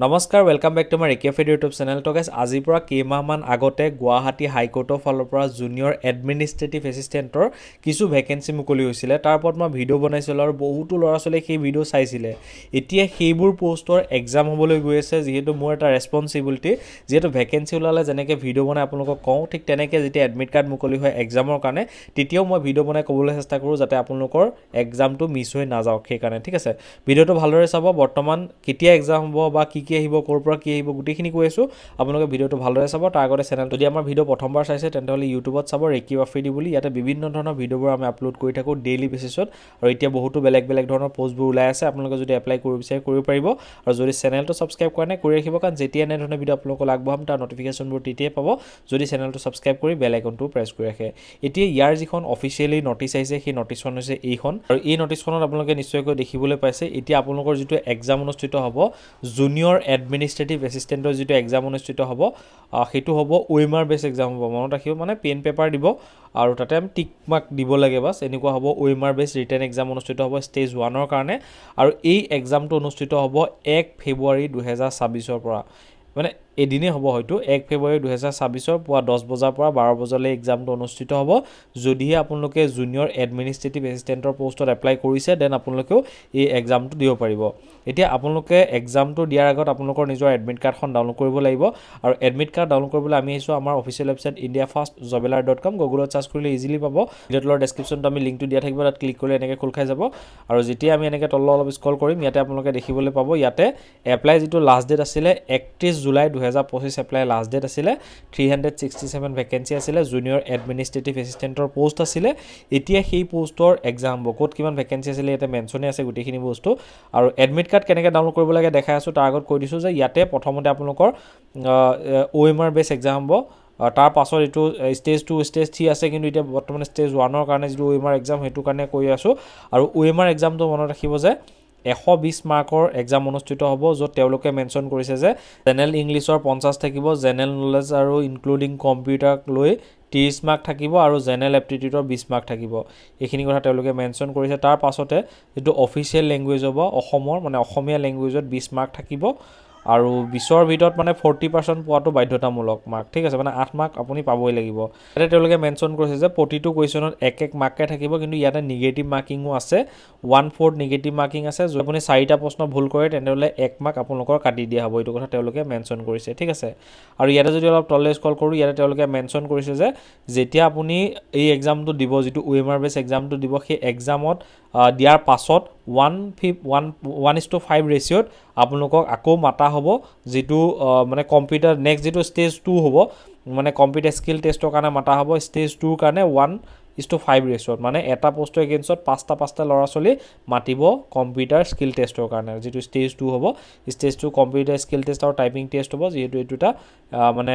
নমস্কাৰ welcome back to my ৰেকিয়াফেড YouTube channel. তো গাইজ আজিৰ পৰা কেইমাহমান আগতে গুৱাহাটী হাইকোৰ্টৰ ফালৰ পৰা জুনিয়ৰ এডমিনিষ্ট্ৰেটিভ এছিষ্টেণ্টৰ কিছু ভেকেঞ্চি মুকলি হৈছিলে। তাৰ ওপৰত মই ভিডিঅ' বনাইছিলোঁ আৰু বহুতো ল'ৰা ছোৱালীয়ে সেই ভিডিঅ' চাইছিলে। এতিয়া সেইবোৰ পষ্টৰ এক্সাম হ'বলৈ গৈ আছে, যিহেতু মোৰ এটা ৰেছপনচিবিলিটি, যিহেতু ভেকেঞ্চি ওলালে যেনেকৈ ভিডিঅ' বনাই আপোনালোকক কওঁ, ঠিক তেনেকৈ যেতিয়া এডমিট কাৰ্ড মুকলি হয় এক্সামৰ কাৰণে, তেতিয়াও মই ভিডিঅ' বনাই ক'বলৈ চেষ্টা কৰোঁ যাতে আপোনালোকৰ এক্সামটো মিছ হৈ নাযাওক। সেইকাৰণে ঠিক আছে, ভিডিঅ'টো ভালদৰে চাব। বৰ্তমান কেতিয়া এক্সাম হ'ব বা কি আহিব, ক'ৰ পৰা কি আহিব, গোটেইখিনি কৈ আছোঁ। আপোনালোকে ভিডিঅ'টো ভালদৰে চাব। তাৰ আগতে চেনেল যদি আমাৰ ভিডিঅ' প্ৰথমবাৰ চাইছে তেন্তে ইউটিউবত চাব ৰেকিউ আফ্ৰিদি বুলি। ইয়াতে বিভিন্ন ধৰণৰ ভিডিঅ'বোৰ আমি আপলোড কৰি থাকোঁ ডেইলি বেচিছত, আৰু এতিয়া বহুতো বেলেগ বেলেগ ধৰণৰ পষ্টবোৰ ওলাই আছে। আপোনালোকে যদি এপ্লাই কৰিব বিচাৰে কৰিব পাৰিব, আৰু যদি চেনেলটো ছাবস্ক্ৰাইব কৰা নাই কৰি ৰাখিব, কাৰণ যেতিয়া এনেধৰণৰ ভিডিঅ' আপোনালোকক আগবঢ়াম তাৰ নটিফিকেশ্যনবোৰ তেতিয়াই পাব যদি চেনেলটো ছাবস্ক্ৰাইব কৰি বেল আইকনটো প্ৰেছ কৰি ৰাখে। এতিয়া ইয়াৰ যিখন অফিচিয়েলি নটিচ আহিছে সেই নটিচখন হৈছে এইখন, আৰু এই নটিচখনত আপোনালোকে নিশ্চয়কৈ দেখিবলৈ পাইছে এতিয়া আপোনালোকৰ যিটো এক্সাম অনুষ্ঠিত হ'ব, জুনিয়ৰ এডমিনিষ্ট্ৰেটিভ এছিষ্টেণ্টৰ যিটো এক্সাম অনুষ্ঠিত হ'ব, সেইটো হ'ব OMR বেছ এক্সাম হ'ব। মনত ৰাখিব, মানে পেন পেপাৰ দিব আৰু তাতে আমি টিক মাৰ্ক দিব লাগে, বাছ এনেকুৱা হ'ব। OMR বেছ ৰিটেন এক্সাম অনুষ্ঠিত হ'ব ষ্টেজ 1ৰ কাৰণে, আৰু এই এক্সামটো অনুষ্ঠিত হ'ব 1 ফেব্ৰুৱাৰী 2026 পৰা। মানে এদিনেই হ'ব, হয়তো 1 ফেব্ৰুৱাৰী 2026 পুৱা 10 বজাৰ পৰা 12 বজালৈ এক্সামটো অনুষ্ঠিত হ'ব। যদিহে আপোনালোকে জুনিয়ৰ এডমিনিষ্ট্ৰেটিভ এছিষ্টেণ্টৰ পষ্টত এপ্লাই কৰিছে, দেন আপোনালোকেও এই এক্সামটো দিব পাৰিব। এতিয়া আপোনালোকে এক্সামটো দিয়াৰ আগত আপোনালোকৰ নিজৰ এডমিট কাৰ্ডখন ডাউনলোড কৰিব লাগিব, আৰু এডমিট কাৰ্ড ডাউনলোড কৰিবলৈ আমি আহিছোঁ আমাৰ অফিচিয়েল ৱেবছাইট indiafastjobealert.com। গুগলত চাৰ্চ কৰিলে ইজিলি পাব। ভিডিঅ'ৰ তলৰ ডেছক্ৰিপশ্যনত আমি লিংকটো দিয়া থাকিব, তাত ক্লিক কৰিলে এনেকৈ খোল খাই যাব। আৰু যেতিয়া আমি এনেকৈ তললৈ অলপ স্ক্ৰল কৰিম, ইয়াতে আপোনালোকে দেখিবলৈ পাব ইয়াতে এপ্লাই যিটো লাষ্ট ডেট আছিলে 31 জুলাই 2025 এপ্লাই লাষ্ট ডেট আছিলে। 367 ভেকেঞ্চি আছিলে, জুনিয়ৰ এডমিনিষ্ট্ৰেটিভ এছিষ্টেণ্টৰ পষ্ট আছিলে। এতিয়া সেই পষ্টৰ এক্সাম হ'ব। ক'ত কিমান ভেকেঞ্চি আছিলে ইয়াতে মেনশ্যনে আছে গোটেইখিনি বস্তু। আৰু এডমিট কাৰ্ড কেনেকৈ ডাউনলোড কৰিব লাগে দেখাই আছোঁ। তাৰ আগত কৈ দিছোঁ যে ইয়াতে প্ৰথমতে আপোনালোকৰ OMR বেছ এক্সাম হ'ব। তাৰ পাছত এইটো ষ্টেজ 2 ষ্টেজ 3 আছে, কিন্তু এতিয়া বৰ্তমান ষ্টেজ 1ৰ কাৰণে যিটো OMR এক্সাম সেইটো কাৰণে কৈ আছোঁ। আৰু OMR এক্সামটো মনত ৰাখিব যে 120 মাৰ্কৰ এক্সাম অনুষ্ঠিত হ'ব, য'ত তেওঁলোকে মেনশ্যন কৰিছে যে জেনেৰেল ইংলিছৰ 50 থাকিব, জেনেৰেল নলেজ আৰু ইনক্লুডিং কম্পিউটাৰক লৈ 30 মাৰ্ক থাকিব, আৰু জেনেৰেল এপ্টিটিউডৰ 20 মাৰ্ক থাকিব। এইখিনি কথা তেওঁলোকে মেনশ্যন কৰিছে। তাৰ পাছতে যিটো অফিচিয়েল লেংগুৱেজ হ'ব অসমৰ, মানে অসমীয়া লেংগুৱেজত 20 মাৰ্ক থাকিব, আৰু 20ৰ ভিতৰত মানে 40% পোৱাটো বাধ্যতামূলক মাৰ্ক, ঠিক আছে, মানে 8 মাৰ্ক আপুনি পাবই লাগিব। ইয়াতে তেওঁলোকে মেনশ্যন কৰিছে যে প্ৰতিটো কুৱেশ্যনত 1 মাৰ্কে থাকিব, কিন্তু ইয়াতে নিগেটিভ মাৰ্কিঙো আছে। 1/4 নিগেটিভ মাৰ্কিং আছে। যদি আপুনি 4টা প্ৰশ্ন ভুল কৰে তেনেহ'লে 1 মাৰ্ক আপোনালোকৰ কাটি দিয়া হ'ব। এইটো কথা তেওঁলোকে মেনশ্যন কৰিছে, ঠিক আছে। আৰু ইয়াতে যদি অলপ তললৈ স্ক্ৰল কৰোঁ, ইয়াতে তেওঁলোকে মেনশ্যন কৰিছে যে যেতিয়া আপুনি এই এক্সামটো দিব, যিটো OMR বেছ এক্সামটো দিব, সেই এক্সামত দিয়াৰ পাছত 1:5 ৰেচিঅ'ত আপোনালোকক আকৌ মাতা হ'ব, যিটো মানে কম্পিউটাৰ নেক্সট যিটো ষ্টেজ 2 হ'ব, মানে কম্পিউটাৰ স্কিল টেষ্টৰ কাৰণে মাতা হ'ব। ষ্টেজ 2ৰ কাৰণে 1:5 ৰেচিঅ'ত, মানে এটা পষ্টৰ এগেইনষ্টত 5টা ল'ৰা ছোৱালী মাতিব কম্পিউটাৰ স্কিল টেষ্টৰ কাৰণে, যিটো ষ্টেজ 2 হ'ব। ষ্টেজ 2 কম্পিউটাৰ স্কিল টেষ্ট আৰু টাইপিং টেষ্ট হ'ব, যিহেতু এইটো এটা মানে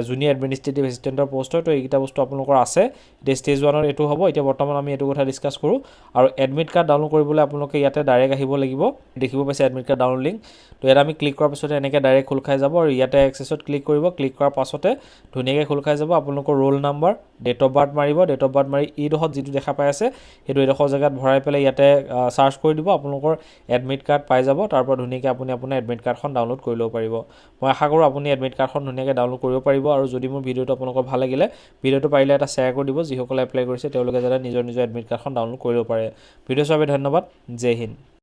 জুনিয়ৰ এডমিনিষ্ট্ৰেটিভ এছিষ্টেণ্টৰ পষ্ট হয়। তো এইকেইটা বস্তু আপোনালোকৰ আছে। এতিয়া ষ্টেজ 1ৰ এইটো হ'ব। এতিয়া বৰ্তমান আমি এইটো কথা ডিছকাছ কৰোঁ। আৰু এডমিট কাৰ্ড ডাউনলোড কৰিবলৈ আপোনালোকে ইয়াতে ডাইৰেক্ট আহিব লাগিব। দেখিব পাইছে এডমিট কাৰ্ড ডাউনলোড লিংক। তো ইয়াত আমি ক্লিক কৰাৰ পিছতে এনেকৈ ডাইৰেক্ট খোল খাই যাব, আৰু ইয়াতে এক্সেছত ক্লিক কৰিব। ক্লিক কৰাৰ পাছতে ধুনীয়াকৈ খোল খাই যাব। আপোনালোকৰ roll number, date of birth মাৰিব। ডেট অফ বাৰ্থ মাৰি এইডোখৰত যিটো দেখা পাই আছে সেইটো এইডোখৰ জেগাত ভৰাই পেলাই ইয়াতে চাৰ্চ কৰি দিব। আপোনালোকৰ এডমিট কাৰ্ড পাই যাব। তাৰ পৰা ধুনীয়াকৈ আপুনি আপোনাৰ এডমিট কাৰ্ডখন ডাউনলোড কৰি ল'ব পাৰিব। মই আশা কৰোঁ আপুনি এডমিট কাৰ্ডখন ধুনীয়াকৈ ডাউনলোড কৰিব পাৰিব। আৰু যদি মোৰ ভিডিঅ'টো আপোনালোকৰ ভাল লাগিলে, ভিডিঅ'টো পাৰিলে এটা শ্বেয়াৰ কৰি দিব, যিসকলে এপ্লাই কৰিছে তেওঁলোকে যাতে নিজৰ এডমিট কাৰ্ডখন ডাউনলোড কৰিব পাৰে। ভিডিঅ' চোৱাৰ বাবে ধন্যবাদ। জয় হিন্দ।